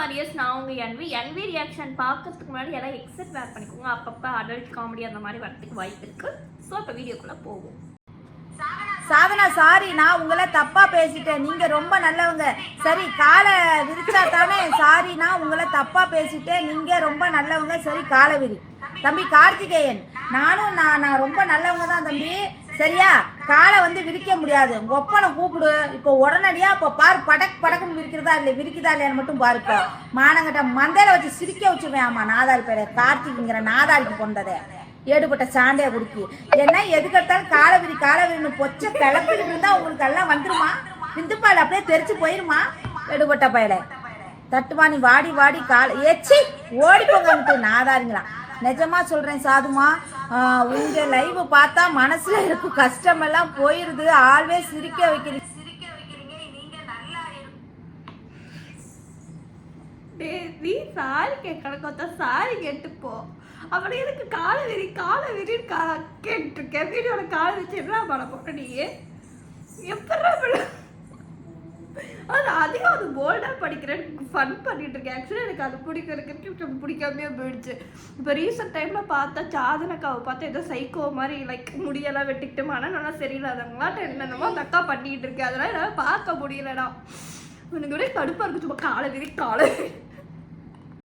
Warriors. நான் உங்கள் envy reaction பார்க்கறதுக்கு முன்னாடி எல்லாம் எக்ஸெட் வேர் பண்ணிக்கோங்க. அப்பப்போ அடல்ட் காமெடி அந்த மாதிரி வரதுக்கு வாய்ப்பு இருக்குது. ஸோ இப்போ வீடியோக்குள்ளே போவோம். சாதனா சாரி, நான் உங்களை தப்பா பேசிட்டேன். நீங்க ரொம்ப நல்லவங்க. சரி, காலை விரிச்சா தானே. சாரி, நான் உங்களை தப்பா பேசிட்டேன். நீங்க ரொம்ப நல்லவங்க. சரி, காலை விரி. தம்பி கார்த்திகேயன், நான் ரொம்ப நல்லவங்க தான் தம்பி. சரியா, காலை வந்து விரிக்க முடியாது. ஒப்பனை கூப்பிடு இப்போ உடனடியா. இப்போ பாரு, படக்குன்னு விரிக்கிறதா இல்லை, விரிக்குதா இல்லையான்னு மட்டும் பாருப்போ. மானங்கிட்ட மந்தையில வச்சு சிரிக்க வச்சுருவேன். ஆமா, நாதாரி பேர கார்த்திகிங்கிற நாதாரிக்கு கொண்டதே ஏடுபட்ட சாண்டையை குடிக்கி. என்ன எதுக்கெடுத்தாலும் காலை விரின்னு பொச்சை கிளப்பிட்டு இருந்தா உங்களுக்கு எல்லாம் வந்துருமா? பிந்துப்பால் அப்படியே தெரிச்சு போயிருமா? எடுபட்ட பயலை தட்டுமா. நீ வாடி காலை ஏச்சி ஓடி போங்க நாதாரிங்களா. நிஜமா சொல்றேன் சாதுமா, உங்க லைவ் பார்த்தா மனசுல இருக்கும் கஷ்டமெல்லாம் போயிருது. ஆல்வேஸ் சிரிக்க வைக்கிறீங்க. நீ சாரி கேட்கறக்கொத்த சாரி கேட்டுப்போ. அப்படி எனக்கு காலை விரி கேட்டுருக்கேன். வீடியோட காலை வச்சு என்ன பண்ண போற நீ? எப்படி அது அதிகம் அது போல்டாக படிக்கிறேன், ஃபன் பண்ணிட்டு இருக்கேன். ஆக்சுவலி எனக்கு அது பிடிக்காமே போயிடுச்சு. இப்போ ரீசெண்ட் டைமில் பார்த்தா சாதனக்காவை பார்த்தா ஏதோ சைக்கோ மாதிரி லைக் முடியெல்லாம் வெட்டிக்கிட்டு மனநல சரியில்லாதவங்களாட்ட என்னென்னமோ அந்த அக்கா பண்ணிக்கிட்டு இருக்கேன். அதெல்லாம் என்னால் பார்க்க முடியலடா. எனக்கு ஒரே கடுப்பாக இருக்கு. சும்மா காலை விரி